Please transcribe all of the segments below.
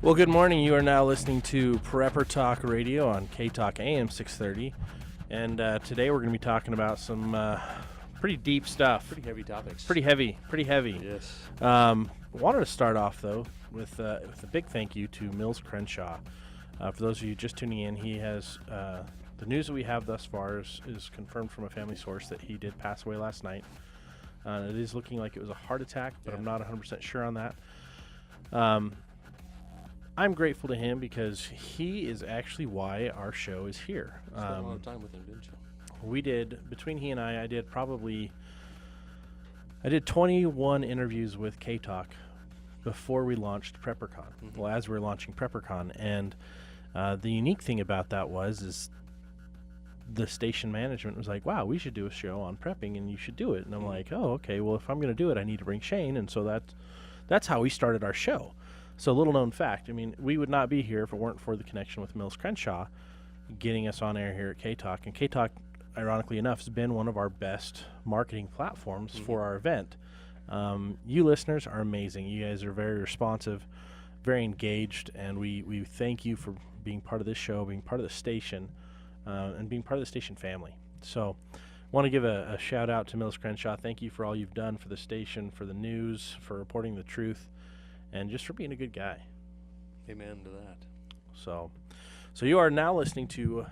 Well, good morning. You are now listening to Prepper Talk Radio on K-Talk AM 630. And today we're going to be talking about some pretty deep stuff. Pretty heavy topics. Pretty heavy. Yes. Wanted to start off, though, with a big thank you to Mills Crenshaw. For those of you just tuning in, he has the news that we have thus far is confirmed from a family source that he did pass away last night. It is looking like it was a heart attack, but I'm not 100% sure on that. I'm grateful to him because he is actually why our show is here. Spent a lot of time with him, didn't you? We did, between he and I did 21 interviews with K-Talk before we launched PrepperCon. Mm-hmm. Well, as we were launching PrepperCon. And the unique thing about that is the station management was like, wow, we should do a show on prepping and you should do it. And I'm like, oh, okay, well, if I'm going to do it, I need to bring Shane. And so that's how we started our show. So little known fact, I mean, we would not be here if it weren't for the connection with Mills Crenshaw getting us on air here at K-Talk. And K-Talk, ironically enough, has been one of our best marketing platforms for our event. You listeners are amazing. You guys are very responsive, very engaged, and we thank you for being part of this show, being part of the station, and being part of the station family. So I want to give a shout out to Mills Crenshaw. Thank you for all you've done for the station, for the news, for reporting the truth, and just for being a good guy. Amen to that. So you are now listening to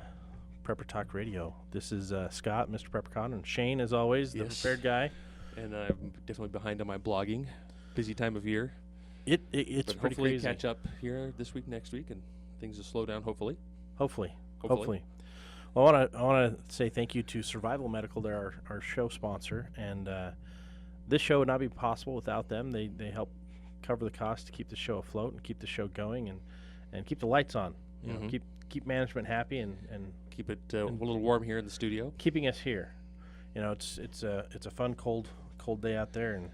Prepper Talk Radio. This is Scott, Mr. PrepperCon, and Shane, as always, the prepared guy. And I'm definitely behind on my blogging. Busy time of year. It's but pretty hopefully crazy. Catch up here this week, next week, and things will slow down, hopefully. Hopefully. Well, I want to say thank you to Survival Medical. They're our show sponsor, and this show would not be possible without them. They help cover the cost to keep the show afloat and keep the show going and keep the lights on. You know, keep management happy and keep it a little warm here in the studio. Keeping us here. You know, it's a fun cold day out there, and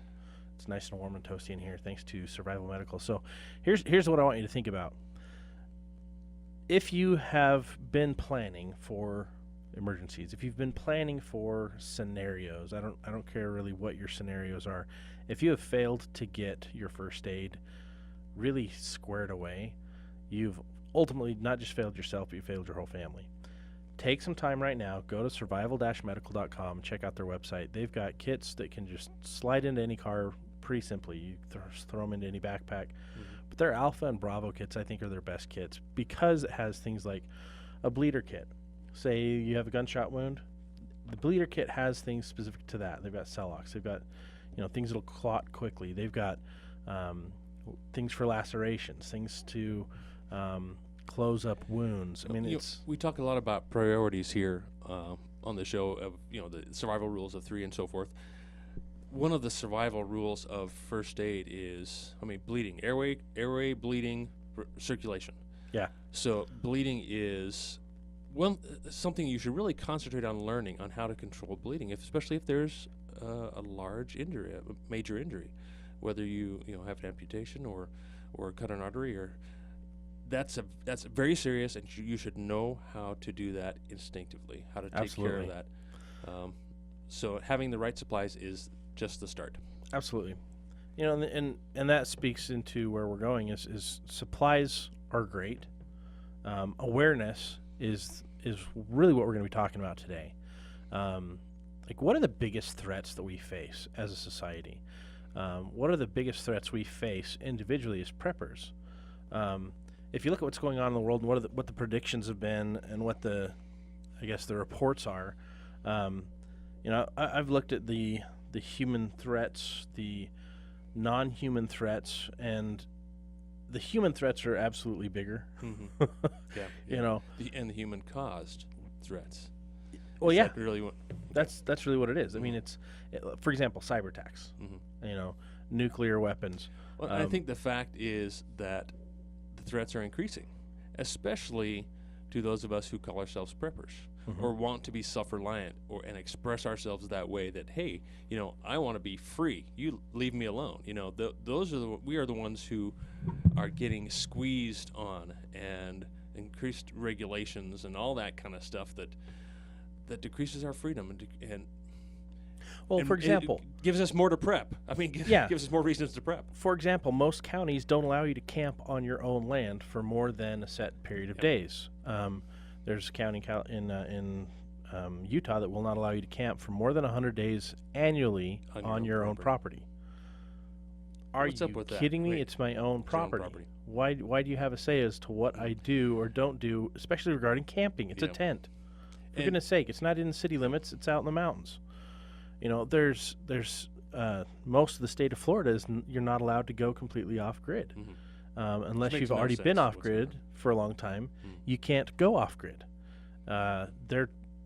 it's nice and warm and toasty in here thanks to Survival Medical. So here's what I want you to think about. If you have been planning for emergencies, if you've been planning for scenarios, I don't care really what your scenarios are. If you have failed to get your first aid really squared away, you've ultimately not just failed yourself, but you failed your whole family. Take some time right now, go to survival-medical.com, check out their website. They've got kits that can just slide into any car pretty simply. You throw them into any backpack. But their Alpha and Bravo kits, I think, are their best kits because it has things like a bleeder kit. Say you have a gunshot wound, the bleeder kit has things specific to that. They've got Celox. They've got things that'll clot quickly. They've got things for lacerations, things to close up wounds. I mean, we talk a lot about priorities here on the show of the survival rules of 3 and so forth. One of the survival rules of first aid is, bleeding, airway bleeding, circulation. Yeah. So bleeding is something you should really concentrate on learning on how to control bleeding, especially if there's a large injury, a major injury, whether you have an amputation or cut an artery or. That's very serious, and you should know how to do that instinctively, how to take care of that. So having the right supplies is just the start. Absolutely. And that speaks into where we're going is supplies are great. Awareness is really what we're going to be talking about today. Like, what are the biggest threats that we face as a society? What are the biggest threats we face individually as preppers? If you look at what's going on in the world and what the predictions have been and what the reports are, I've looked at the human threats, the non-human threats, and the human threats are absolutely bigger. Yeah. And the human-caused threats. Well, yeah, really that's really what it is. I mean, for example, cyber attacks. Nuclear weapons. Well, I think the fact is that the threats are increasing, especially to those of us who call ourselves preppers or want to be self-reliant and express ourselves that way. That hey, I want to be free. You leave me alone. We are the ones who are getting squeezed on and increased regulations and all that kind of stuff that decreases our freedom and Well, and for it example, gives us more to prep. I mean, Yeah. gives us more reasons to prep. for example, most counties don't allow you to camp on your own land for more than a set period of Yep. days. There's a county in Utah that will not allow you to camp for more than 100 days annually on your own property. Are What's you up with that? kidding me? Wait, It's my own it's your own property. property. Why do you have a say as to what I do or don't do, especially regarding camping? It's a Yeah. tent. For And- goodness sake, it's not in the city limits. It's out in the mountains. You know, there's most of the state of Florida is you're not allowed to go completely off grid, unless makes you've no already been sense off whatsoever. grid for a long time. You can't go off grid.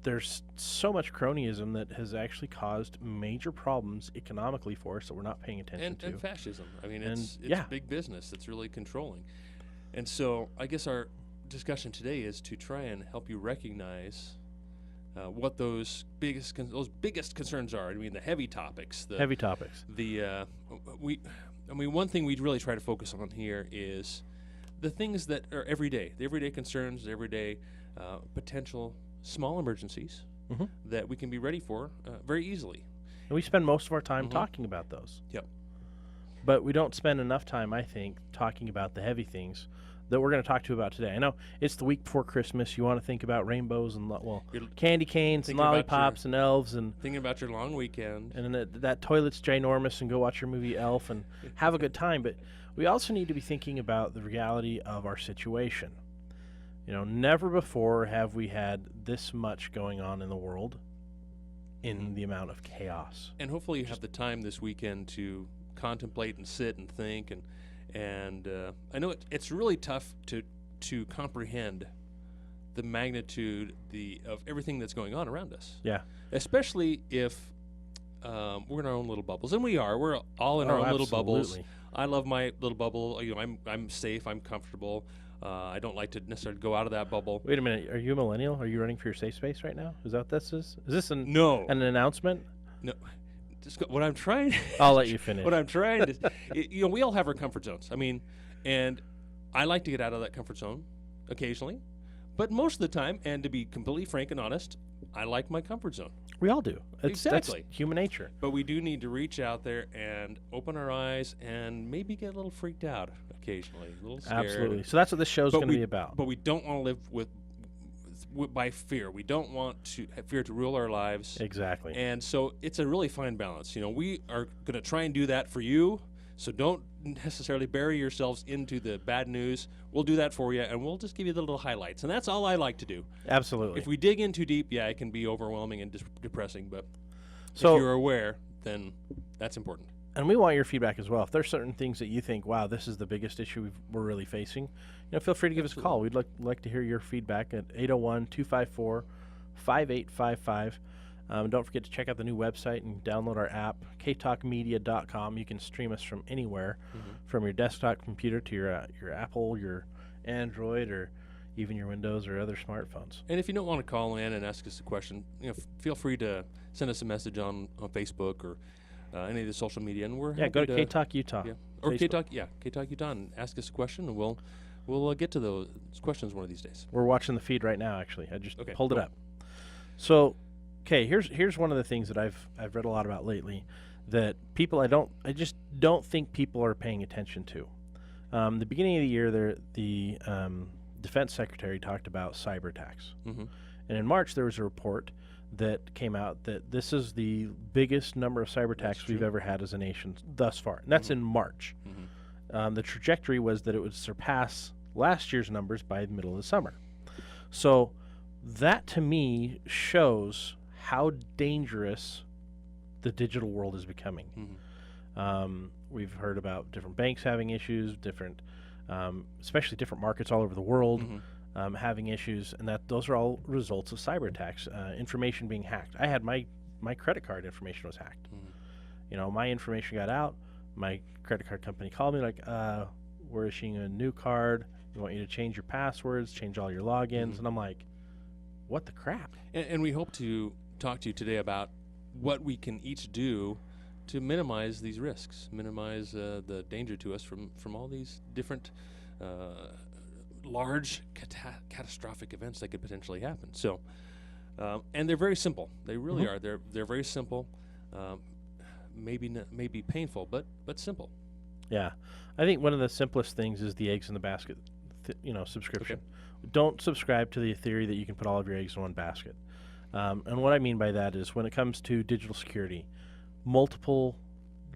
There's so much cronyism that has actually caused major problems economically for us that we're not paying attention to. And fascism. I mean, And, it's yeah. big business that's really controlling. And so I guess our discussion today is to try and help you recognize what those biggest concerns are. I mean, the heavy topics. The Heavy topics. one thing we'd really try to focus on here is the things that are everyday, the everyday concerns, the everyday potential small emergencies Mhm. that we can be ready for very easily. And we spend most of our time Mhm. talking about those. Yep. But we don't spend enough time, I think, talking about the heavy things that we're going to talk to you about today. I know it's the week before Christmas. You want to think about rainbows and You're candy canes and thinking about lollipops and elves and Thinking about your long weekend. then that toilet's ginormous and go watch your movie Elf and have a good time. But we also need to be thinking about the reality of our situation. You know, never before have we had this much going on in the world in the amount of chaos. And hopefully you have the time this weekend to contemplate and sit and think and I know it's really tough to comprehend the magnitude of everything that's going on around us. Yeah. Especially if we're in our own little bubbles, and we are. We're all in our own little bubbles. Absolutely. I love my little bubble. You know, I'm safe. I'm comfortable. I don't like to necessarily go out of that bubble. Wait a minute. Are you a millennial? Are you running for your safe space right now? Is that what this is? Is this No, an announcement? no. What I'm trying. I'll let you finish. What I'm trying to, you know, we all have our comfort zones. I mean, and I like to get out of that comfort zone occasionally, but most of the time, and to be completely frank and honest, I like my comfort zone. We all do. That's Exactly. human nature. But we do need to reach out there and open our eyes and maybe get a little freaked out occasionally, a little scared. Absolutely. So that's what this show's going to be about. But we don't want to live by fear. We don't want to have fear to rule our lives. Exactly. And so it's a really fine balance. You know, we are going to try and do that for you. So don't necessarily bury yourselves into the bad news. We'll do that for you, and we'll just give you the little highlights. And that's all I like to do. Absolutely. If we dig in too deep, yeah, it can be overwhelming and depressing. But So- if you're aware, then that's important. And we want your feedback as well. If there's certain things that you think, wow, this is the biggest issue we're really facing, feel free to give us a call. We'd like to hear your feedback at 801-254-5855. Don't forget to check out the new website and download our app, ktalkmedia.com. You can stream us from anywhere, from your desktop computer to your Apple, your Android, or even your Windows or other smartphones. And if you don't want to call in and ask us a question, feel free to send us a message on Facebook or any of the social media, and we're Yeah, happy go to KTalk Utah. Yeah, or Facebook. KTalk Utah, and ask us a question, and we'll get to those questions one of these days. We're watching the feed right now. Actually, I just Okay, pulled it cool. up. So, okay, here's one of the things that I've read a lot about lately that I just don't think people are paying attention to. The beginning of the year, the defense secretary talked about cyber attacks, Mm-hmm. and in March there was a report that came out that this is the biggest number of cyber attacks we've true. ever had as a nation thus far. And that's in March. The trajectory was that it would surpass last year's numbers by the middle of the summer. So that to me shows how dangerous the digital world is becoming. We've heard about different banks having issues, especially different markets all over the world having issues, and those are all results of cyber attacks. Information being hacked. I had my credit card information was hacked. My information got out. My credit card company called me like, we're issuing a new card. We want you to change your passwords, change all your logins. And I'm like, what the crap? And we hope to talk to you today about what we can each do to minimize these risks, minimize the danger to us from all these different large catastrophic events that could potentially happen. So, and they're very simple. They really are. They're very simple. maybe painful, but simple. Yeah, I think one of the simplest things is the eggs in the basket, subscription. Don't subscribe to the theory that you can put all of your eggs in one basket. And what I mean by that is when it comes to digital security, multiple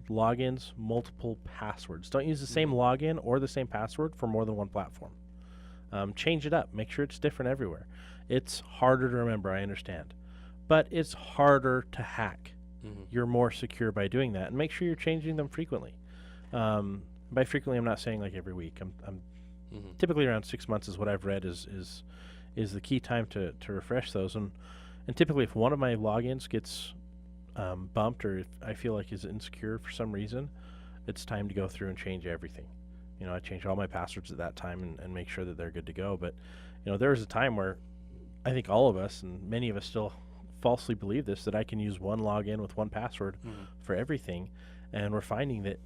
logins, multiple passwords. Don't use the same login or the same password for more than one platform. Change it up. Make sure it's different everywhere. It's harder to remember, I understand. But it's harder to hack. You're more secure by doing that. And make sure you're changing them frequently. By frequently, I'm not saying like every week. I'm typically around 6 months is what I've read is the key time to refresh those. And typically, if one of my logins gets bumped or if I feel like is insecure for some reason, it's time to go through and change everything. I change all my passwords at that time and make sure that they're good to go. But there was a time where I think all of us and many of us still falsely believe this, that I can use one login with one password for everything, and we're finding that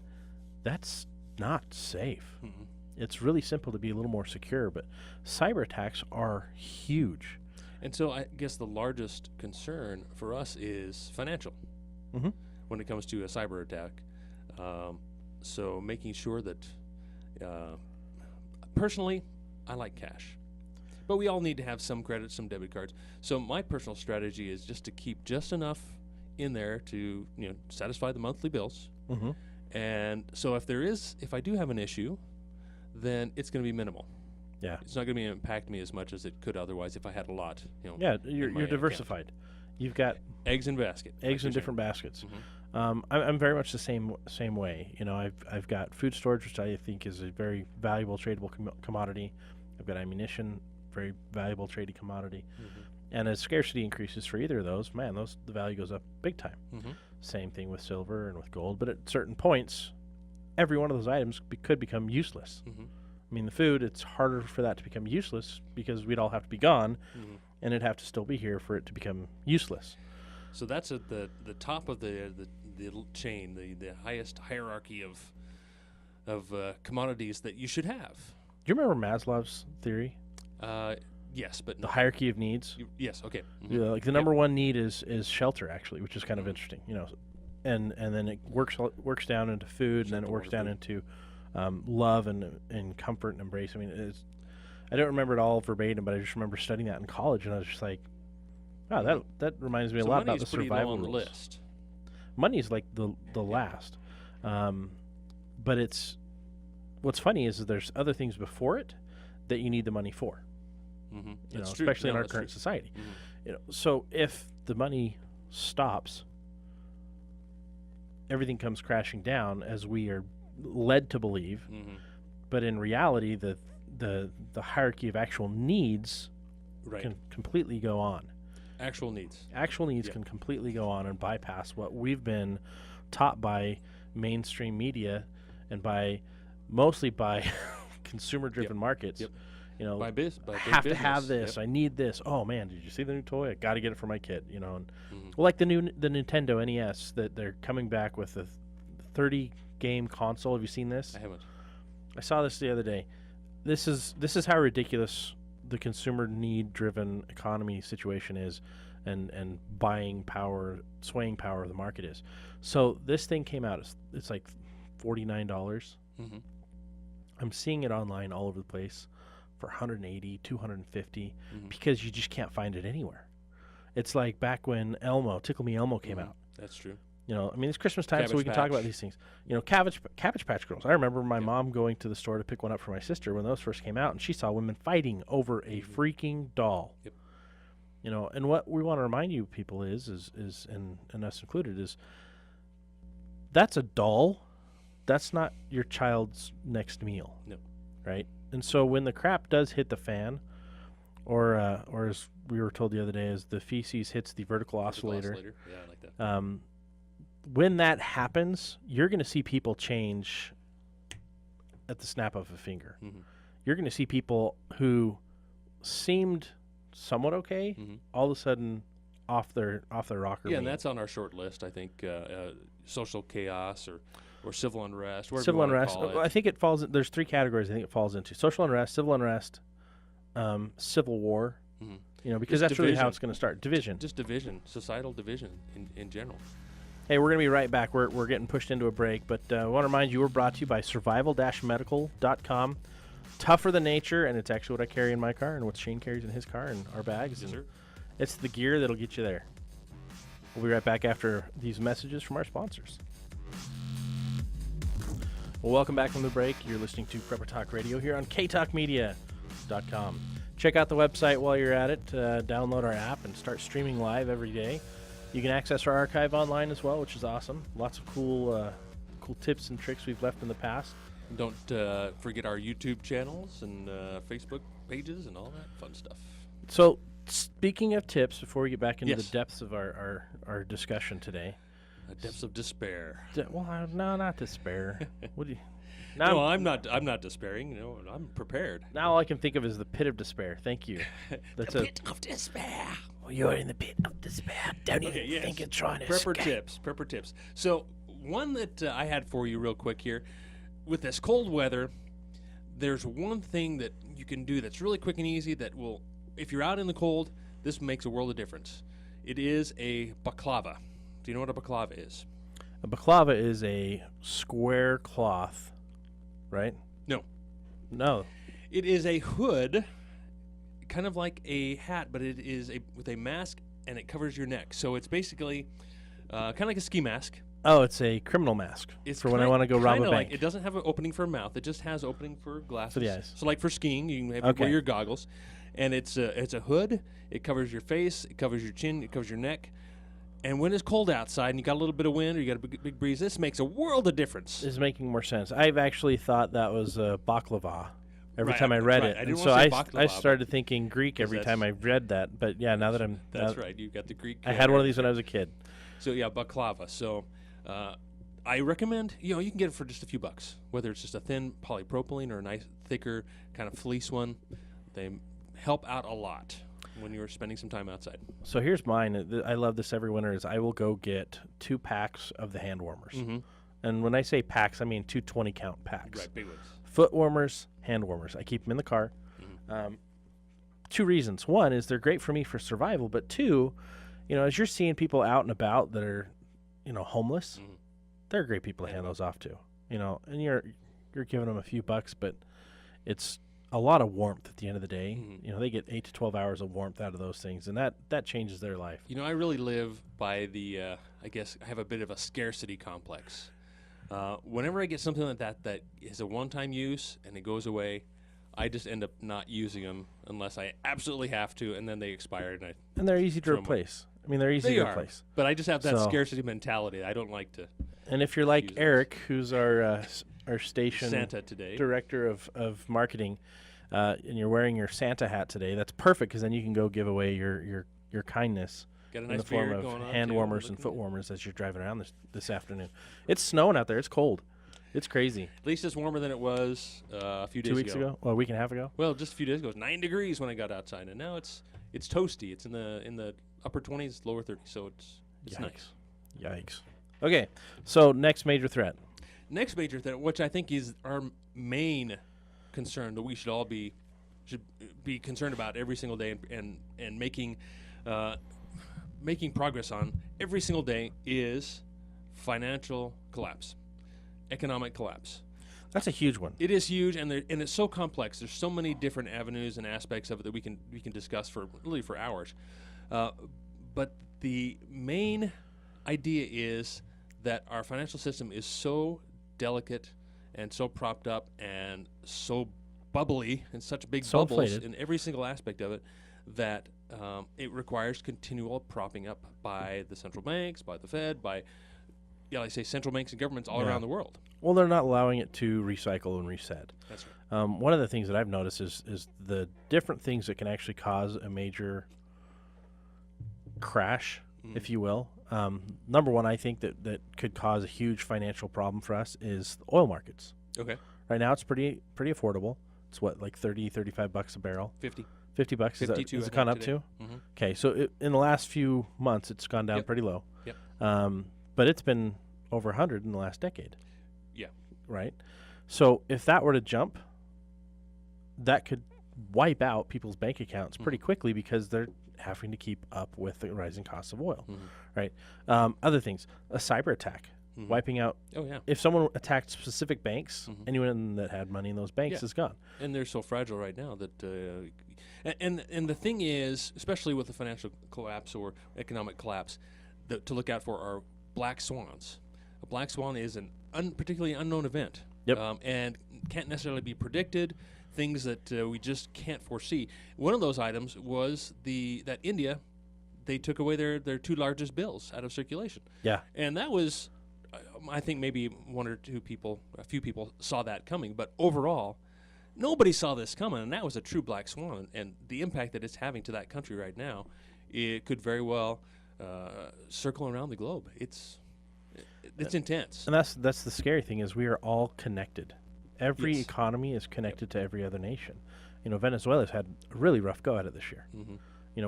that's not safe. It's really simple to be a little more secure, but cyber attacks are huge. And so I guess the largest concern for us is financial when it comes to a cyber attack. So making sure that, personally, I like cash. But we all need to have some credit, some debit cards. So my personal strategy is just to keep just enough in there to satisfy the monthly bills. And so if I do have an issue, then it's going to be minimal. Yeah, it's not going to impact me as much as it could otherwise if I had a lot. Yeah, you're diversified. Account. You've got eggs in basket. Eggs in different baskets. I'm very much the same way. I've got food storage, which I think is a very valuable tradable commodity. I've got ammunition, very valuable traded commodity. And as scarcity increases for either of those, the value goes up big time. Same thing with silver and with gold. But at certain points, every one of those items could become useless. I mean, the food, it's harder for that to become useless because we'd all have to be gone, and it'd have to still be here for it to become useless. So that's at the top of the chain, the highest hierarchy of commodities that you should have. Do you remember Maslow's theory? Yes, but the hierarchy of needs. Yes, okay. Yeah, like the number one need is shelter, actually, which is kind of interesting. And then it works down into food, and then it works down into love and comfort and embrace. I mean, I don't remember it all verbatim, but I just remember studying that in college, and I was just like, wow, that reminds me a lot about the survival rules. List. Money's like the last, but what's funny is that there's other things before it that you need the money for. Especially in our current society. So if the money stops, everything comes crashing down, as we are led to believe. But in reality, the hierarchy of actual needs can completely go on. Actual needs can completely go on and bypass what we've been taught by mainstream media and mostly by consumer-driven markets. By have to have this. I need this. Oh man, did you see the new toy? I got to get it for my kid. Well, like the Nintendo NES, that they're coming back with a 30-game console. Have you seen this? I haven't. I saw this the other day. This is how ridiculous the consumer need-driven economy situation is, and buying power, swaying power of the market is. So this thing came out. It's like $49. I'm seeing it online all over the place for $180, $250, because you just can't find it anywhere. It's like back when Tickle Me Elmo came out. That's true. I mean, it's Christmas time, so we can talk about these things. Cabbage Patch Girls. I remember my mom going to the store to pick one up for my sister when those first came out, and she saw women fighting over a freaking doll. And what we want to remind you people is and us included, is that's a doll. That's not your child's next meal. No. Right? And so when the crap does hit the fan, or as we were told the other day, as the feces hits the vertical oscillator. Yeah, I like that. When that happens, you're going to see people change at the snap of a finger. You're going to see people who seemed somewhat okay, all of a sudden off their rocker. Yeah, and that's on our short list. I think social chaos or civil unrest. Civil unrest. I think it falls. There's three categories. I think it falls into social unrest, civil unrest, civil war. Just Because that's division. really how it's going to start. Division. Just division, societal division in general. Hey, we're going to be right back. We're getting pushed into a break, but I want to remind you we're brought to you by survival-medical.com. Tougher than nature, and it's actually what I carry in my car and what Shane carries in his car and our bags. Yes, and sir. It's the gear that'll get you there. We'll be right back after these messages from our sponsors. Well, welcome back from the break. You're listening to Prepper Talk Radio here on ktalkmedia.com. Check out the website while you're at it. Download our app and start streaming live every day. You can access our archive online as well, which is awesome. Lots of cool tips and tricks we've left in the past. Don't forget our YouTube channels and Facebook pages and all that fun stuff. So, speaking of tips, before we get back into Yes. the depths of our discussion today. Depths of despair. No, not despair. What do you? No, I'm not despairing. No, I'm prepared. Now all I can think of is the pit of despair. Thank you. That's the pit of despair. Well, you're in the pit of despair. Don't even think of trying to Prepper escape. Prepper tips. So one that I had for you real quick here. With this cold weather, there's one thing that you can do that's really quick and easy that will, if you're out in the cold, this makes a world of difference. It is a baklava. Do you know what a baklava is? A baklava is a square cloth, right? No. It is a hood, kind of like a hat, but it is with a mask, and it covers your neck. So it's basically kind of like a ski mask. Oh, it's a criminal mask It's for when I want to go rob a kinda bank. Like, it doesn't have an opening for a mouth. It just has opening for glasses. For the eyes. So like for skiing, you can Okay. wear your goggles. And it's a hood. It covers your face. It covers your chin. It covers your neck. And when it's cold outside and you got a little bit of wind or you got a big breeze, this makes a world of difference. This is making more sense. I've actually thought that was baklava every Right, time I that's read right. it. I and didn't so wanna say I baklava, started thinking Greek every that's- time I read that. But yeah, now that I'm... That's now- right. You got the Greek. I had one of these when I was a kid. So yeah, baklava. So I recommend, you can get it for just a few bucks. Whether it's just a thin polypropylene or a nice thicker kind of fleece one, they help out a lot when you're spending some time outside. So here's mine. I love this every winter is I will go get 2 packs of the hand warmers. Mm-hmm. And when I say packs, I mean 2 20-count packs. Right, big ones. Foot warmers, hand warmers. I keep them in the car. 2 reasons. One is they're great for me for survival, but 2, as you're seeing people out and about that are, homeless, Mhm. they're great people to hand those off to. And you're giving them a few bucks, but it's a lot of warmth at the end of the day. Mhm. They get 8 to 12 hours of warmth out of those things, and that changes their life. I really live by the, I guess I have a bit of a scarcity complex. Whenever I get something like that is a one-time use and it goes away, I just end up not using them unless I absolutely have to, and then they expire. And they're easy to Throw 'em replace. I mean, they're easy They to are, replace. but I just have that So- scarcity mentality. I don't like to And if you're like Use those. Eric, who's our station Santa today. director of marketing, and you're wearing your Santa hat today, that's perfect because then you can go give away your kindness Got a in nice the form beard of going on hand too, warmers and looking foot good. warmers as you're driving around this afternoon. It's snowing out there. It's cold. It's crazy. At least it's warmer than it was a few days 2 weeks ago? Well, a week and a half ago? Well, just a few days ago, it was 9 degrees when I got outside, and now it's toasty. It's in the upper 20s, lower 30s, so it's nice. Yikes. Okay, so next major threat. Next major threat, which I think is our main concern that we should be concerned about every single day and making progress on every single day, is financial collapse, economic collapse. That's a huge one. It is huge, and it's so complex. There's so many different avenues and aspects of it that we can discuss for hours. But the main idea is that our financial system is so delicate and so propped up and so bubbly and such big So bubbles inflated. in every single aspect of it that it requires continual propping up by the central banks, by the Fed, by like I say, central banks and governments all Yeah. around the world. Well, they're not allowing it to recycle and reset. That's right. One of the things that I've noticed is the different things that can actually cause a major crash, if you will. Number one, I think that could cause a huge financial problem for us is the oil markets. Okay. Right now, it's pretty affordable. It's what, like $30-35 a barrel? 50. $50? 52, Has I it gone think, up today. to? Mm-hmm. Okay, so in the last few months, it's gone down Yep. pretty low. Yep. But it's been over 100 in the last decade. Yeah. Right? So if that were to jump, that could wipe out people's bank accounts pretty quickly because they're having to keep up with the rising cost of oil, Mm-hmm. right? Other things, a cyber attack, wiping out. Oh yeah. If someone attacked specific banks, Mm-hmm. anyone that had money in those banks is gone. And they're so fragile right now that, and the thing is, especially with the financial collapse or economic collapse, to look out for are black swans. A black swan is an particularly unknown event, and can't necessarily be predicted. Things that we just can't foresee. One of those items was that India, they took away their 2 largest bills out of circulation. Yeah, And that was, I think maybe a few people saw that coming, but overall, nobody saw this coming, and that was a true black swan. And the impact that it's having to that country right now, it could very well circle around the globe. It's intense. and that's the scary thing is we are all connected. Every Yes. economy is connected to every other nation. Venezuela's had a really rough go at it this year. Mm-hmm.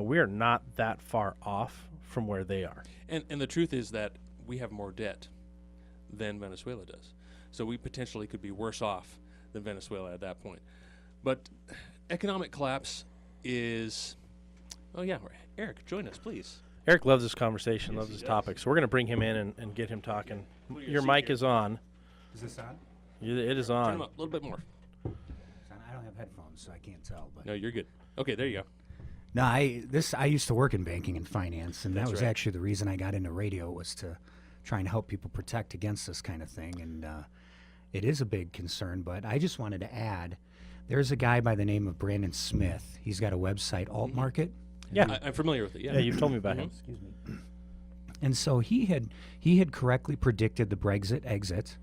We're not that far off from where they are. And the truth is that we have more debt than Venezuela does. So we potentially could be worse off than Venezuela at that point. But economic collapse is... Oh, yeah. Eric, join us, please. Eric loves this conversation, Yes, loves he this does. topic. So we're going to bring him in and get him talking. Put your Your seat mic here. is on. Is this on? It is Turn on. them up a little bit more. It's on. I don't have headphones, so I can't tell. But No, you're good. Okay, there you go. no, I used to work in banking and finance, and That's that was right. actually the reason I got into radio was to try and help people protect against this kind of thing. And it is a big concern. But I just wanted to add, there's a guy by the name of Brandon Smith. He's got a website, Alt Market. Yeah. I'm familiar with it, yeah. Yeah, you've told me about him. Excuse me. And so he had correctly predicted the Brexit exit.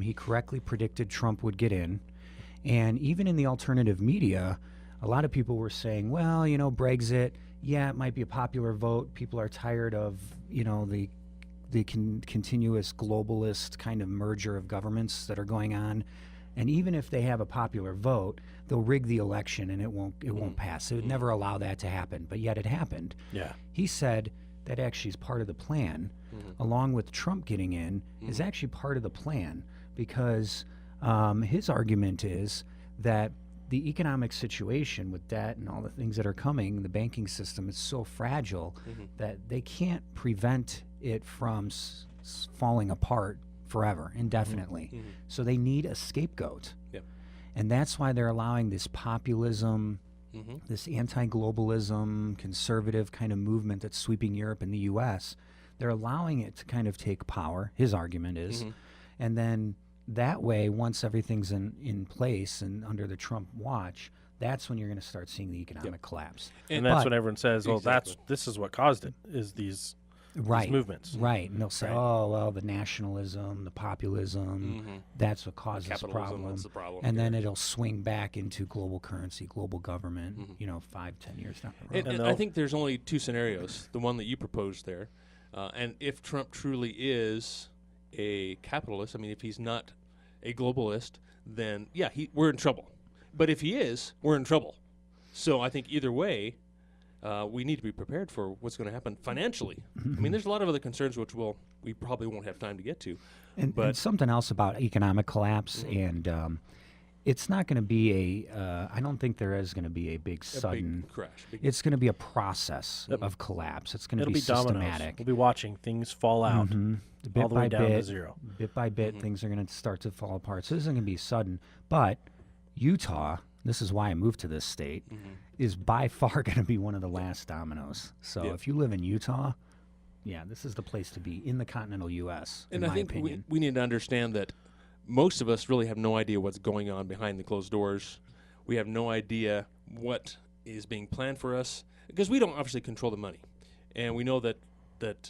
He correctly predicted Trump would get in. And even in the alternative media, a lot of people were saying, well, Brexit, yeah, it might be a popular vote. People are tired of, the continuous globalist kind of merger of governments that are going on. And even if they have a popular vote, they'll rig the election and it won't pass. They would never allow that to happen, but yet it happened. Yeah. He said that actually is part of the plan, along with Trump getting in, is actually part of the plan because his argument is that the economic situation with debt and all the things that are coming, the banking system is so fragile that they can't prevent it from falling apart forever, indefinitely. So they need a scapegoat. Yep. And that's why they're allowing this populism, this anti-globalism, conservative kind of movement that's sweeping Europe and the U.S. They're allowing it to kind of take power, his argument is. And then that way, once everything's in place and under the Trump watch, that's when you're going to start seeing the economic collapse. And that's But- when everyone says, well, Exactly. this is what caused it, is these movements. Right. And they'll say, Right. oh, well, the nationalism, the populism, that's what causes the Capitalism, problem. that's the problem. And then it'll swing back into global currency, global government, 5-10 years down the road. And I think there's only 2 scenarios, the one that you proposed there. And if Trump truly is a capitalist, I mean, if he's not a globalist, then, yeah, we're in trouble. But if he is, we're in trouble. So I think either way, we need to be prepared for what's going to happen financially. I mean, there's a lot of other concerns which we probably won't have time to get to. And something else about economic collapse, and it's not going to be I don't think there is going to be a big sudden big crash. It's going to be a process of collapse. It's going to It'll be be dominoes. systematic. We'll be watching things fall out Bit all the by way down to bit, zero. bit by bit, things are going to start to fall apart. So this isn't going to be sudden. But Utah, this is why I moved to this state, is by far going to be one of the last dominoes. So if you live in Utah, yeah, this is the place to be in the continental U.S., And in I my think opinion. we need to understand that most of us really have no idea what's going on behind the closed doors. We have no idea what is being planned for us because we don't obviously control the money. And we know that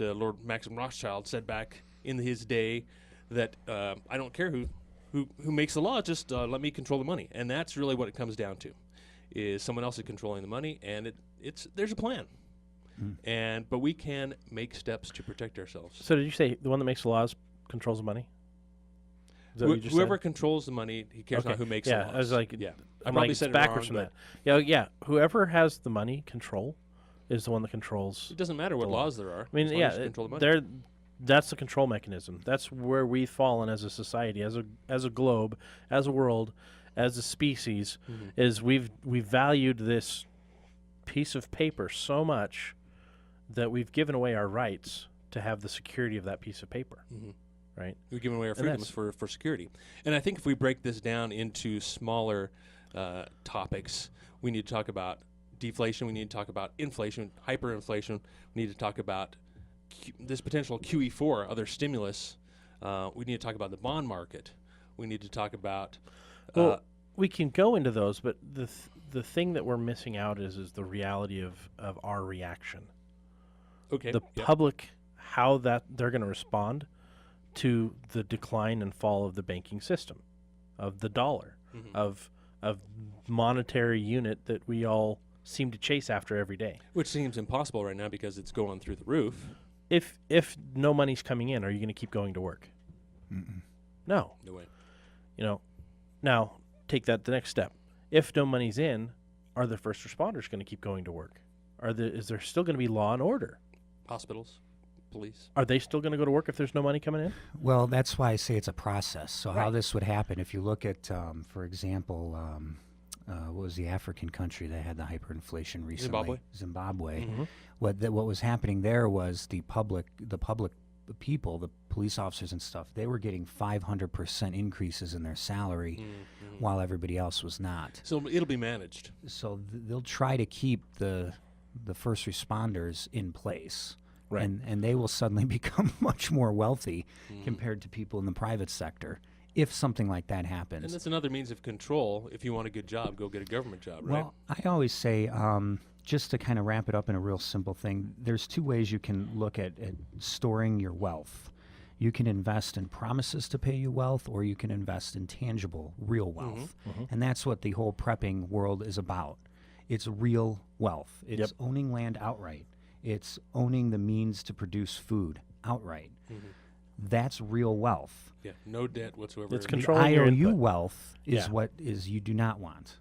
Lord Maxim Rothschild said back in his day that I don't care who makes the law, just let me control the money. And that's really what it comes down to, is someone else is controlling the money, and there's a plan. But we can make steps to protect ourselves. So did you say the one that makes the laws controls the money? Is that what you just Whoever said? controls the money, he cares not who makes the laws. I was like, yeah. I I'm probably like, said it's it backwards wrong, from but that. Yeah. Whoever has the money control is the one that controls. it doesn't matter what the law. laws there are. I mean, as long yeah, as you control the money. that's the control mechanism. That's where we've fallen as a society, as a globe, as a world, as a species. Is we've valued this piece of paper so much that we've given away our rights to have the security of that piece of paper, right? We've given away our And freedoms for security. And I think if we break this down into smaller topics, we need to talk about deflation, we need to talk about inflation, hyperinflation, we need to talk about this potential QE4, other stimulus. We need to talk about the bond market. We need to talk about... Well, we can go into those, but the thing that we're missing out is the reality of our reaction. Okay. The public, how that they're going to respond to the decline and fall of the banking system, of the dollar, of monetary unit that we all seem to chase after every day. Which seems impossible right now because it's going through the roof. If no money's coming in, are you going to keep going to work? No. No way. Now take that the next step. If no money's in, are the first responders going to keep going to work? Is there still going to be law and order? Hospitals, police. Are they still going to go to work if there's no money coming in? Well, that's why I say it's a process. So how this would happen, if you look at, for example, what was the African country that had the hyperinflation recently? Zimbabwe. What was happening there was the public people, the police officers and stuff, they were getting 500% increases in their salary while everybody else was not. So it'll be managed. So they'll try to keep the first responders in place. Right. And they will suddenly become much more wealthy compared to people in the private sector if something like that happens. And that's another means of control. If you want a good job, go get a government job, right? Well, I always say, just to kind of wrap it up in a real simple thing, there's two ways you can look at storing your wealth. You can invest in promises to pay you wealth, or you can invest in tangible, real wealth. And that's what the whole prepping world is about. It's real wealth. It's owning land outright. It's owning the means to produce food outright. That's real wealth. Yeah, no debt whatsoever. It's The controlling your IOU input. wealth is what is you do not want.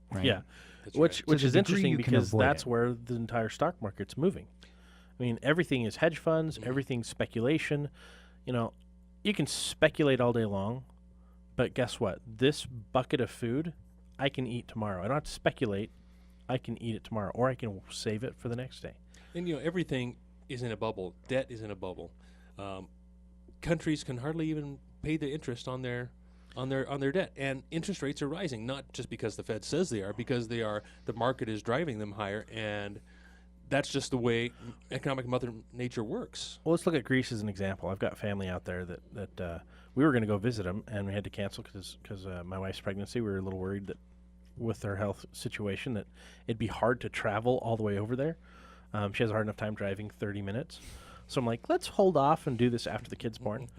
Right? Yeah. That's Which right. To is the degree interesting you can because avoid that's it. where the entire stock market's moving. I mean, everything is hedge funds, everything's speculation. You can speculate all day long, but guess what? This bucket of food I can eat tomorrow. I don't have to speculate. I can eat it tomorrow, or I can save it for the next day. And everything is in a bubble. Debt is in a bubble. Countries can hardly even pay the interest on their debt, and interest rates are rising. Not just because the Fed says they are, because they are. The market is driving them higher, and that's just the way economic Mother Nature works. Well, let's look at Greece as an example. I've got family out there that we were going to go visit them, and we had to cancel because my wife's pregnancy. We were a little worried that with her health situation that it'd be hard to travel all the way over there. She has a hard enough time driving 30 minutes. So I'm like, let's hold off and do this after the kid's born.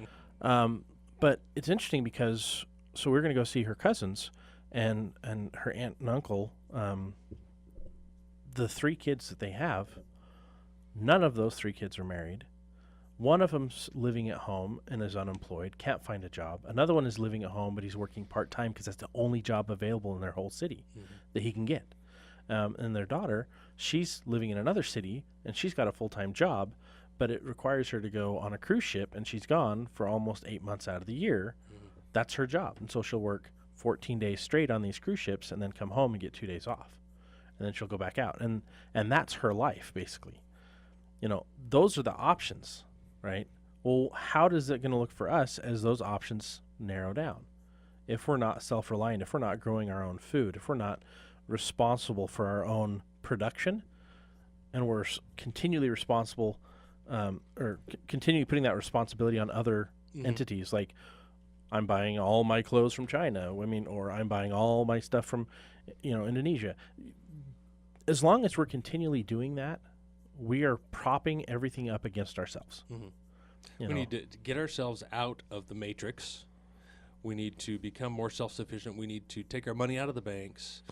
But it's interesting because, so we're going to go see her cousins and her aunt and uncle. The 3 kids that they have, none of those 3 kids are married. One of them's living at home and is unemployed, can't find a job. Another one is living at home, but he's working part-time because that's the only job available in their whole city that he can get. And their daughter, she's living in another city, and she's got a full-time job, but it requires her to go on a cruise ship, and she's gone for almost 8 months out of the year. That's her job. And so she'll work 14 days straight on these cruise ships and then come home and get 2 days off. And then she'll go back out. And that's her life, basically. Those are the options, right? Well, how is it going to look for us as those options narrow down? If we're not self-reliant, if we're not growing our own food, if we're not responsible for our own production, and we're continually responsible or continue putting that responsibility on other entities, like I'm buying all my clothes from China, or I'm buying all my stuff from Indonesia. As long as we're continually doing that, we are propping everything up against ourselves. We need to get ourselves out of the matrix. We need to become more self-sufficient. We need to take our money out of the banks.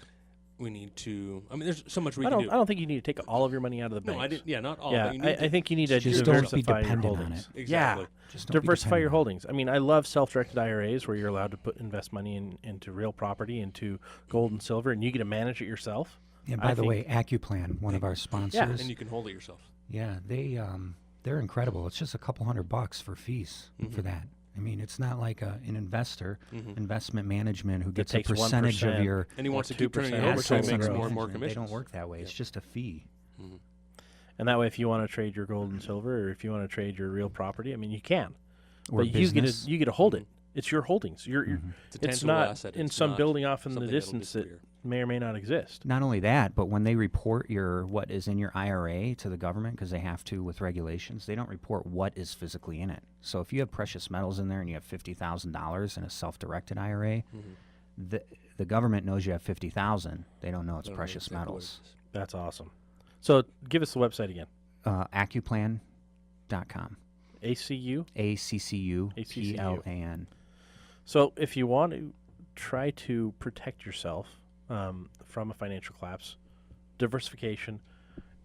We need to. There's so much we can do. I don't think you need to take all of your money out of the banks. No, I didn't. Yeah, not all. Yeah, but you need I think you need to Just don't be diversify your dependent on holdings. it. Exactly. Yeah, Just don't be diversify your dependent. holdings. I love self-directed IRAs where you're allowed to invest money into real property, into gold and silver, and you get to manage it yourself. And I by the think- way, AccuPlan, one of our sponsors, And you can hold it yourself. they're incredible. It's just a couple $100 for fees for that. I mean, it's not like an investor, Mhm. investment management, who gets a takes percentage of 1%. your And he wants to 2% keep turning it over, so he assets makes under more and more management. They commissions. don't work that way. It's just a fee. Mhm. And that way, if you want to trade your gold and silver, or if you want to trade your real property, I mean, you can. Or But business. you get to hold it. It's your holdings. You're It's a it's tangible not asset. in It's some not building off in the something that'll distance that disappear. may or may not exist. Not only that, but when they report what is in your IRA to the government, because they have to with regulations, they don't report what is physically in it. So if you have precious metals in there and you have $50,000 in a self-directed IRA, the government knows you have 50,000. They don't know it's I don't know precious exactly what it metals. is. That's awesome. So give us the website again. Accuplan.com. ACU. ACCUPLAN. So if you want to try to protect yourself from a financial collapse, diversification,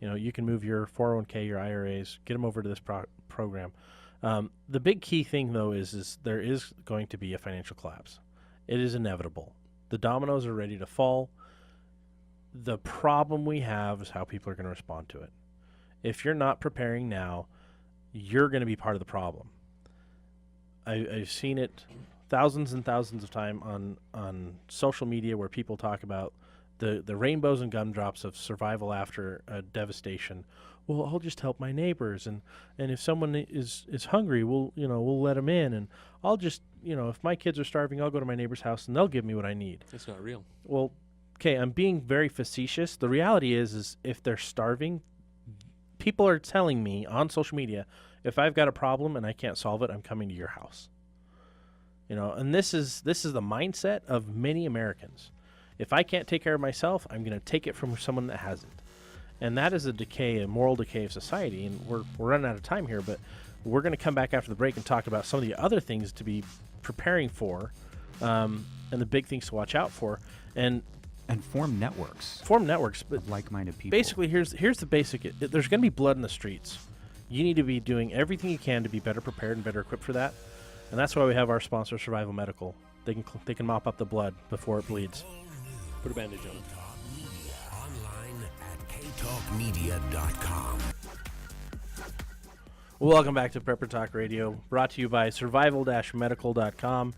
you can move your 401k, your IRAs, get them over to this program. The big key thing, though, is there is going to be a financial collapse. It is inevitable. The dominoes are ready to fall. The problem we have is how people are going to respond to it. If you're not preparing now, you're going to be part of the problem. I've seen it thousands and thousands of times on social media where people talk about the rainbows and gumdrops of survival after a devastation. Well, I'll just help my neighbors, and if someone is hungry, we'll let them in, and I'll just if my kids are starving, I'll go to my neighbor's house and they'll give me what I need. It's not real. Well, okay, I'm being very facetious. The reality is if they're starving, people are telling me on social media, if I've got a problem and I can't solve it, I'm coming to your house. And this is the mindset of many Americans. If I can't take care of myself, I'm going to take it from someone that hasn't. And that is a moral decay of society. And we're running out of time here, but we're going to come back after the break and talk about some of the other things to be preparing for, and the big things to watch out for, and form networks But of like-minded people. basically, here's the basic. There's going to be blood in the streets. You need to be doing everything you can to be better prepared and better equipped for that. And that's why we have our sponsor, Survival Medical. They can mop up the blood before it bleeds. Put a bandage on it. Online at ktalkmedia.com. Welcome back to Prepper Talk Radio, brought to you by survival-medical.com.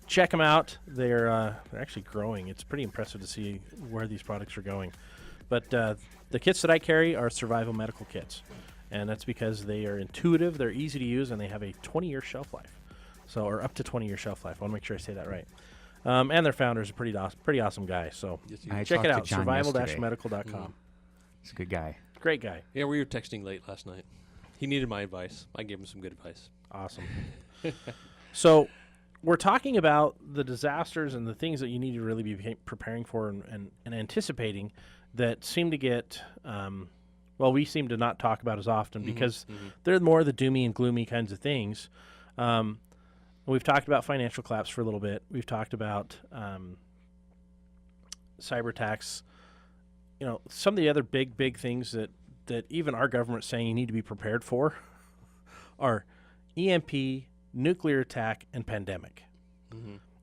Check them out. They're actually growing. It's pretty impressive to see where these products are going. But the kits that I carry are survival medical kits. And that's because they are intuitive, they're easy to use, and they have a 20-year shelf life. Or up to 20-year shelf life. I want to make sure I say that right. And their founder is a pretty awesome guy. So Yes, I check it talked out, to John yesterday. survival-medical.com. He's a good guy. Great guy. Yeah, we were texting late last night. He needed my advice. I gave him some good advice. Awesome. So we're talking about the disasters and the things that you need to really be preparing for and anticipating that seem to get, we seem to not talk about as often because they're more the doomy and gloomy kinds of things. We've talked about financial collapse for a little bit. We've talked about cyber attacks. Some of the other big things that even our government's saying you need to be prepared for are EMP, nuclear attack, and pandemic.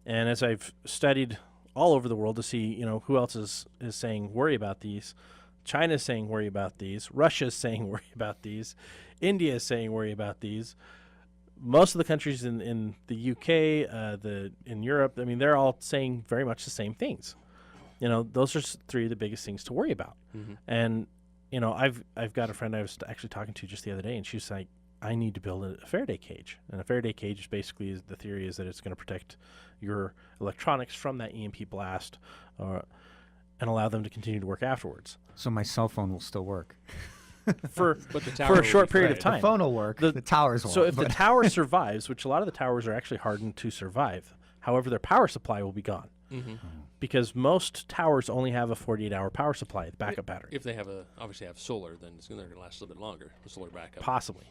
And as I've studied all over the world to see, who else is saying worry about these, China's saying worry about these, Russia's saying worry about these, India is saying worry about these. Most of the countries in the UK, in Europe, I mean, they're all saying very much the same things. Those are three of the biggest things to worry about. And I've got a friend I was actually talking to just the other day, and she's like, I need to build a Faraday cage. And a Faraday cage basically the theory is that it's going to protect your electronics from that EMP blast and allow them to continue to work afterwards. So my cell phone will still work. For But the tower a will short be period of fried. time. The phone will work. The towers won't. So if the but- tower survives, which a lot of the towers are actually hardened to survive, however, their power supply will be gone. Because most towers only have a 48-hour power supply, the backup battery. If they obviously have solar, then they're going to last a little bit longer. The solar backup. Possibly.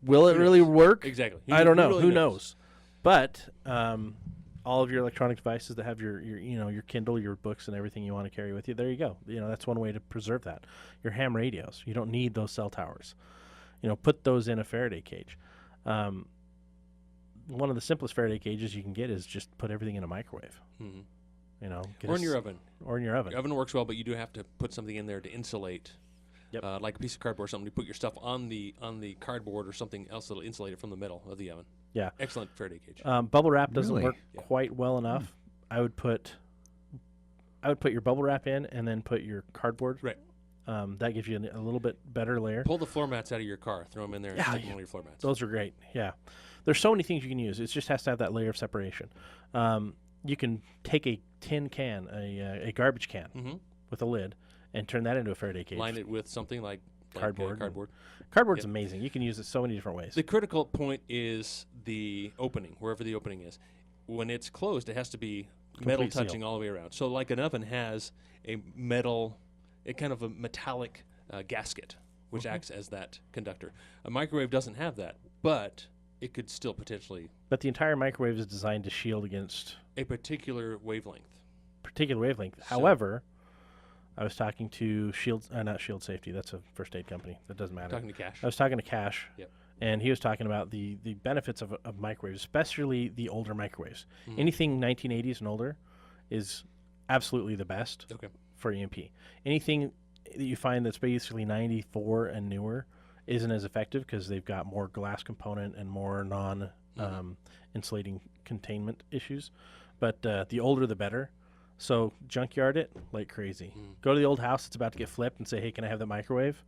Will it really work? Exactly. I don't know. really Who knows? But all of your electronic devices that have your your Kindle, your books, and everything you want to carry with you, there you go. That's one way to preserve that. Your ham radios. You don't need those cell towers. Put those in a Faraday cage. One of the simplest Faraday cages you can get is just put everything in a microwave. Get Or in your oven. Or in your oven. Your oven works well, but you do have to put something in there to insulate Yep. like a piece of cardboard or something. You put your stuff on the cardboard or something else that'll insulate it from the metal of the oven. Yeah. Excellent Faraday cage. Bubble wrap doesn't Really? work Yeah. quite well enough. I would put your bubble wrap in and then put your cardboard. Right. That gives you a little bit better layer. Pull the floor mats out of your car, throw them in there, and Yeah, stick them on your floor mats. Those are great. Yeah. There's so many things you can use. It just has to have that layer of separation. You can take a tin can, a garbage can Mm-hmm. with a lid, and turn that into a Faraday cage. Line it with something like Cardboard. cardboard. Cardboard's Yep. amazing. You can use it so many different ways. The critical point is the opening, wherever the opening is. When it's closed, it has to be metal Complete seal. touching all the way around. So like an oven has a metal, a kind of a metallic gasket, which acts as that conductor. A microwave doesn't have that, but it could still potentially But the entire microwave is designed to shield against a particular wavelength. particular wavelength. So- However, I was talking to not Shield Safety. That's a first aid company. That doesn't matter. Talking to Cash. I was talking to Cash, Yep. and he was talking about the benefits of microwaves, especially the older microwaves. Mhm. Anything 1980s and older is absolutely the best Okay. for EMP. Anything that you find that's basically 94 and newer isn't as effective because they've got more glass component and more non-insulating containment issues. But the older the better. So junkyard it like crazy. Go to the old house that's about to get flipped and say, hey, can I have the microwave?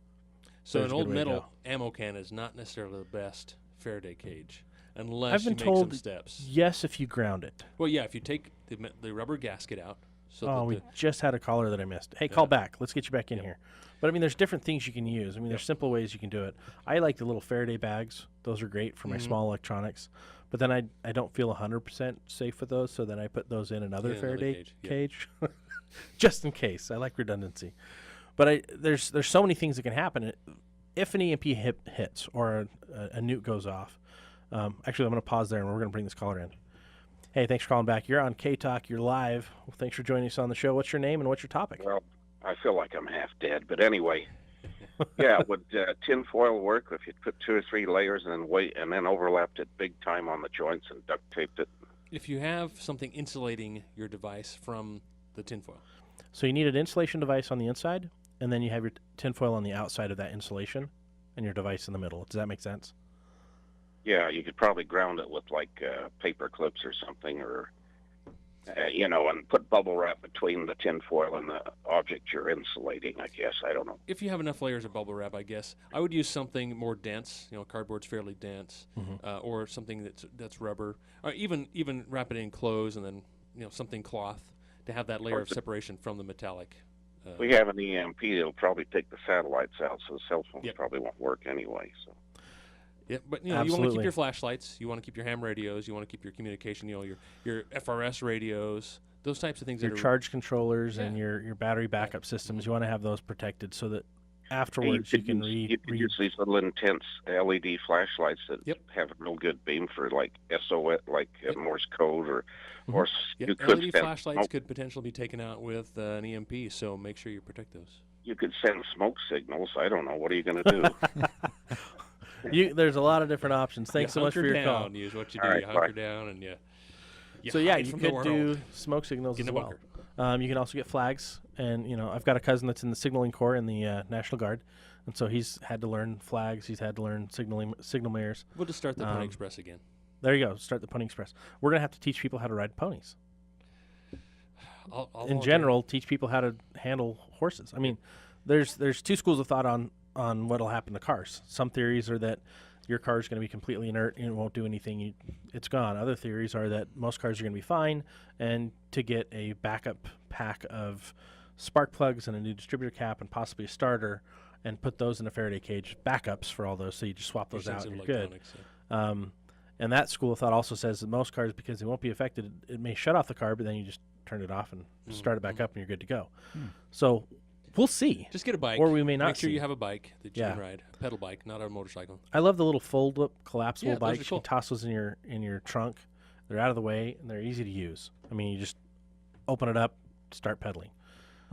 So There's an a old good way to metal go. ammo can is not necessarily the best Faraday cage, unless I've been you make some told steps. yes if you ground it. Well, yeah, if you take the rubber gasket out. So that We the, just had a caller that I missed. Hey, call Yeah. back. Let's get you back in here. But I mean, there's different things you can use. I mean, there's simple ways you can do it. I like the little Faraday bags. Those are great for my Mhm. small electronics. But then I don't feel 100% safe with those, so then I put those in another In another Faraday cage, yeah. cage, just in case. I like redundancy. But there's so many things that can happen. If an EMP hits or a nuke goes off, actually, I'm going to pause there and we're going to bring this caller in. Hey, thanks for calling back. You're on K-Talk. You're live. Well, thanks for joining us on the show. What's your name and what's your topic? Well, I feel like I'm half dead, but anyway, yeah, would tin foil work if you put 2 or 3 layers and then overlapped it big time on the joints and duct taped it? if you have something insulating your device from the tinfoil. So you need an insulation device on the inside, and then you have your tinfoil on the outside of that insulation, and your device in the middle. Does that make sense? Yeah, you could probably ground it with like paper clips or something, or and put bubble wrap between the tinfoil and the object you're insulating. I guess I don't know. If you have enough layers of bubble wrap, I guess I would use something more dense. Cardboard's fairly dense, or something that's rubber, or even wrap it in clothes and then something cloth to have that layer of separation from the metallic. If we have an EMP, it'll probably take the satellites out, so the cell phones Yep. probably won't work anyway. So. Yeah, but you want to Absolutely. keep your flashlights, you want to keep your ham radios, you want to keep your communication, your FRS radios, those types of things. Your that are, charge controllers and Yeah. your battery backup systems, you want to have those protected so that Hey, afterwards you can you could use these little intense LED flashlights that Yep. have a real good beam for like SOS, like Yep. Morse code, or Yeah, you could LED send flashlights smoke, could potentially be taken out with an EMP, so make sure you protect those. you could send smoke signals. I don't know. What are you going to do? There's a lot of different options. Thanks so much for hunker your down, call. Use what you do. All right, You hunker bye. down and you So yeah, hide you from the could do world. smoke signals Get in as a well. bunker. You can also get flags, and I've got a cousin that's in the signaling corps in the National Guard, and so he's had to learn flags. He's had to learn signal mirrors. We'll just start the Pony Um, Express again. There you go. Start the Pony Express. We're gonna have to teach people how to ride ponies. I'll In volunteer. general, teach people how to handle horses. I mean, there's 2 schools of thought on what'll happen to cars. Some theories are that your car is going to be completely inert and it won't do anything. It's gone. Other theories are that most cars are going to be fine, and to get a backup pack of spark plugs and a new distributor cap and possibly a starter, and put those in a Faraday cage, backups for all those, so you just swap Your those out sensitive and you're good. electronics, yeah. And that school of thought also says that most cars, because they won't be affected, it may shut off the car, but then you just turn it off and start it back up and you're good to go. So we'll see. Just get a bike. Or we may not Make sure see. you have a bike that you Yeah. can ride. A pedal bike, not a motorcycle. I love the little fold-up collapsible Yeah, those are bikes. cool. You can toss those in your trunk. They're out of the way and they're easy to use. I mean, you just open it up, start pedaling.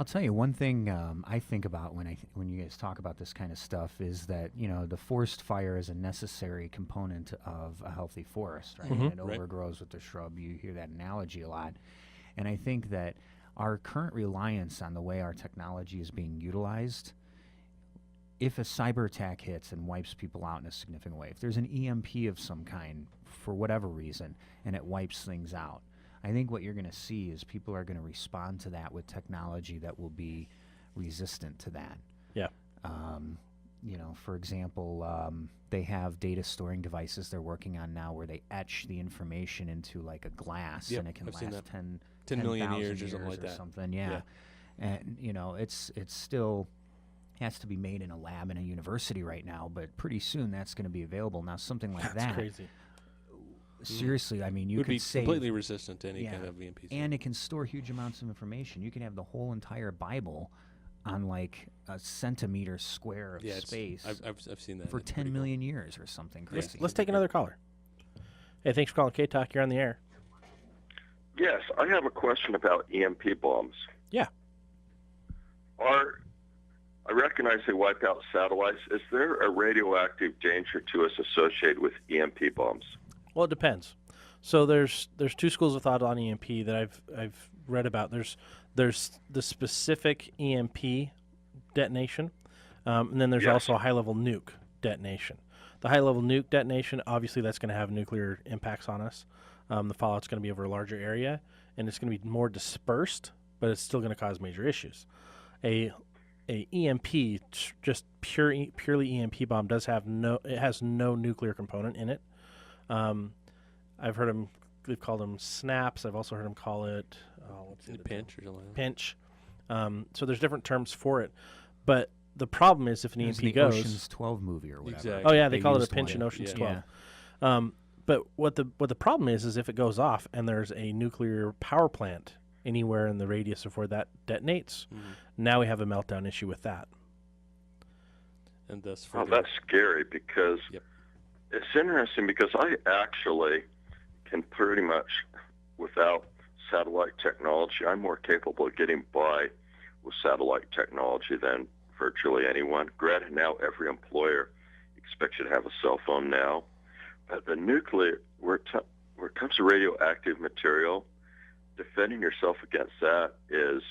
I'll tell you one thing I think about when you guys talk about this kind of stuff is that the forest fire is a necessary component of a healthy forest, right? Mhm. It Right. overgrows with the shrub. You hear that analogy a lot, and I think that our current reliance on the way our technology is being utilized if a cyber attack hits and wipes people out in a significant way, if there's an EMP of some kind for whatever reason and it wipes things out, I think what you're going to see is people are going to respond to that with technology that will be resistant to that. Yeah. For example, they have data storing devices they're working on now where they etch the information into like a glass, Yep, and it can I've seen last that. 10 million 10,000 years or something like that. something, yeah. And it's still has to be made in a lab in a university right now, but pretty soon that's going to be available. Now something like That's that, crazy. seriously, I mean, you would could be save, completely resistant to any kind of EMP. and it can store huge amounts of information. You can have the whole entire Bible on like a centimeter square of space I've seen that. for It's 10 pretty million years or something crazy. Let's take another caller. Hey, thanks for calling K-Talk. You're on the air. Yes, I have a question about EMP bombs. Yeah. I recognize they wipe out satellites. Is there a radioactive danger to us associated with EMP bombs? Well, it depends. So there's two schools of thought on EMP that I've read about. There's the specific EMP detonation, and then there's Yes. also a high-level nuke detonation. The high-level nuke detonation, obviously, that's going to have nuclear impacts on us. The fallout's going to be over a larger area, and it's going to be more dispersed, but it's still going to cause major issues. A EMP, just purely EMP bomb, has no nuclear component in it. I've heard they've called them snaps. I've also heard them call it pinch or something. Pinch. So there's different terms for it, but the problem is if an There's EMP the goes, Ocean's 12 movie or whatever. Exactly. oh yeah, they call it a used pinch one. in Ocean's Yeah. 12. But what the problem is if it goes off and there's a nuclear power plant anywhere in the radius of where that detonates, now we have a meltdown issue with that. And thus Oh, further. that's scary because Yep. it's interesting because I actually can pretty much, without satellite technology, I'm more capable of getting by with satellite technology than virtually anyone. Granted, now every employer expects you to have a cell phone now. But the nuclear, where it comes to radioactive material, defending yourself against that is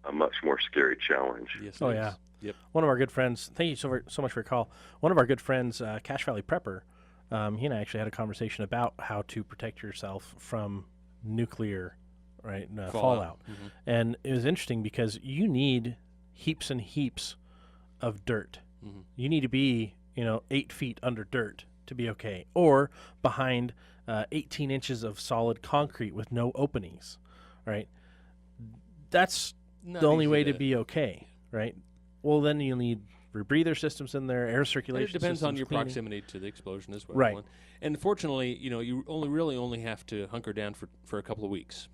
a much more scary challenge. Yes, Oh it yeah. is. Yep. One of our good friends, thank you so much for your call. One of our good friends, Cache Valley Prepper, he and I actually had a conversation about how to protect yourself from nuclear fallout. Mhm. And it was interesting because you need heaps and heaps of dirt. Mhm. You need to be 8 feet under dirt to be okay, or behind 18 inches of solid concrete with no openings, right? That's Not the only easy way to be okay, right? Well, then you'll need rebreather systems in there, air But circulation. it depends on systems, your cleaning. proximity to the explosion as well. Right. And fortunately, you only have to hunker down for a couple of weeks.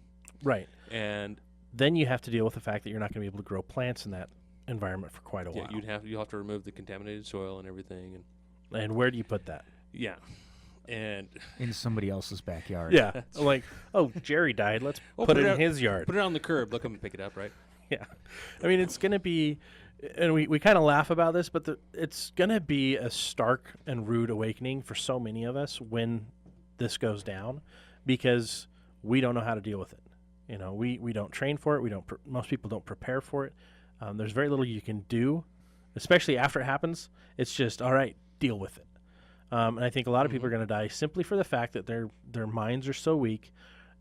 Right. And Then you have to deal with the fact that you're not going to be able to grow plants in that environment for quite a yeah, while. you'll have to remove the contaminated soil and everything. And And where do you put that? yeah. And In somebody else's backyard. Yeah. Like, oh, Jerry died. Let's Oh, put put it it in out- his yard. put it on the curb. They'll come and pick it up, right? Yeah. I mean, it's going to be, and we kind of laugh about this, but it's going to be a stark and rude awakening for so many of us when this goes down because we don't know how to deal with it. We don't train for it. Most people don't prepare for it. There's very little you can do, especially after it happens. It's just, all right, deal with it. And I think a lot of people are going to die simply for the fact that their minds are so weak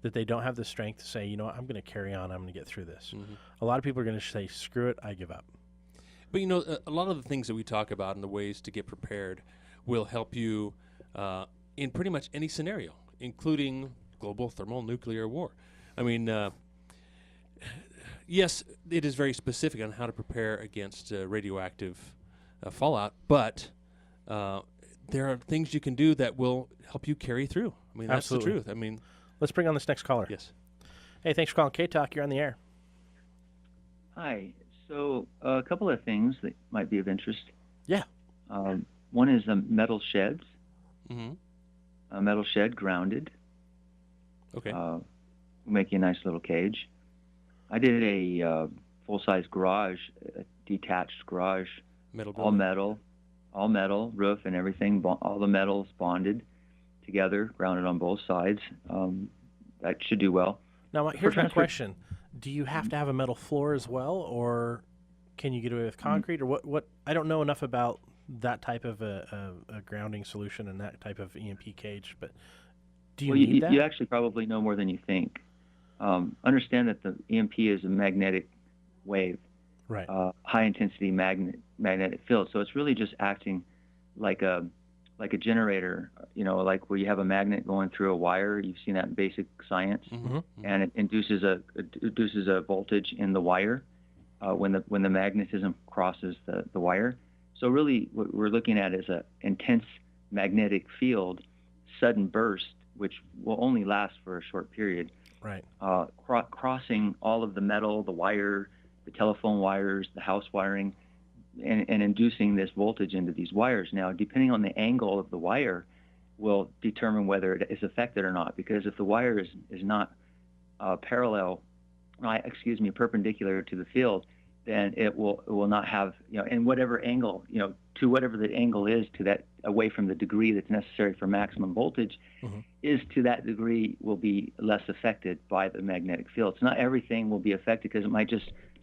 that they don't have the strength to say, I'm going to carry on. I'm going to get through this. A lot of people are going to say, screw it, I give up. But a lot of the things that we talk about and the ways to get prepared will help you in pretty much any scenario, including global thermonuclear war. I mean, yes, it is very specific on how to prepare against radioactive fallout, but there are things you can do that will help you carry through. I mean, that's Absolutely. the truth. I mean, Let's bring on this next caller. yes. Hey, thanks for calling K-Talk. You're on the air. Hi. So a couple of things that might be of interest. Yeah. One is metal sheds. Mm-hmm. A metal shed grounded. Okay. Make you a nice little cage. I did a full-size garage, a detached garage, Metal all building. metal, roof and everything. All the metals bonded together, grounded on both sides. That should do well. Now, here's my transfer- question. Do you have to have a metal floor as well, or can you get away with concrete, or what? I don't know enough about that type of a grounding solution and that type of EMP cage, but do you need that? You actually probably know more than you think. Understand that the EMP is a magnetic wave, Right. High intensity magnetic field. So it's really just acting like a generator, like where you have a magnet going through a wire. You've seen that in basic science, and it induces a voltage in the wire when the magnetism crosses the wire. So really, what we're looking at is an intense magnetic field, sudden burst, which will only last for a short period. Right. Crossing all of the metal, the wire, the telephone wires, the house wiring, and inducing this voltage into these wires. Now, depending on the angle of the wire, will determine whether it is affected or not. Because if the wire is not perpendicular to the field, then it will not have, in whatever angle, to whatever the angle is to that, away from the degree that's necessary for maximum voltage, is to that degree will be less affected by the magnetic field. So not everything will be affected, because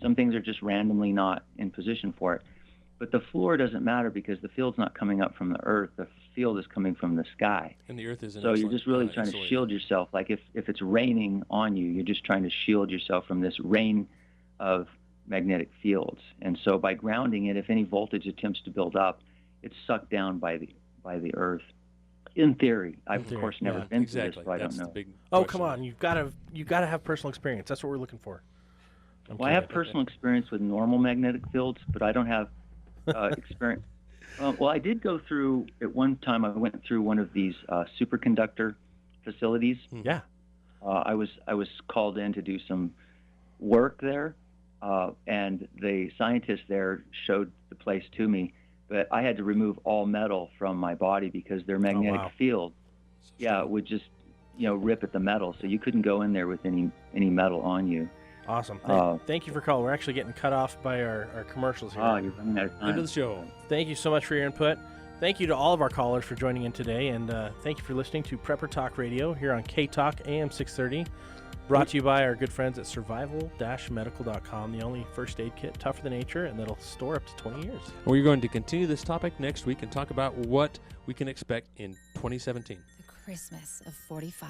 some things are just randomly not in position for it. But the floor doesn't matter, because the field's not coming up from the earth. The field is coming from the sky. And the earth is an so you're just really trying to shield yourself. Like if it's raining on you, you're just trying to shield yourself from this rain of magnetic fields. And so by grounding it, if any voltage attempts to build up, it's sucked down by the earth. In theory, I've of course never been through this, so I don't know. Oh, come on! You've got to have personal experience. That's what we're looking for. I have personal experience with normal magnetic fields, but I don't have experience. Well, I did go through at one time. I went through one of these superconductor facilities. Yeah. I was called in to do some work there, and the scientist there showed the place to me. But I had to remove all metal from my body because their magnetic field, would just rip at the metal. So you couldn't go in there with any metal on you. Awesome. Thank you for calling. We're actually getting cut off by our commercials here. Oh, you're running out of time. End of the show. Thank you so much for your input. Thank you to all of our callers for joining in today, and thank you for listening to Prepper Talk Radio here on K-Talk AM 630. Brought to you by our good friends at survival-medical.com, the only first aid kit tougher than nature, and that'll store up to 20 years. We're going to continue this topic next week and talk about what we can expect in 2017. The Christmas of 45.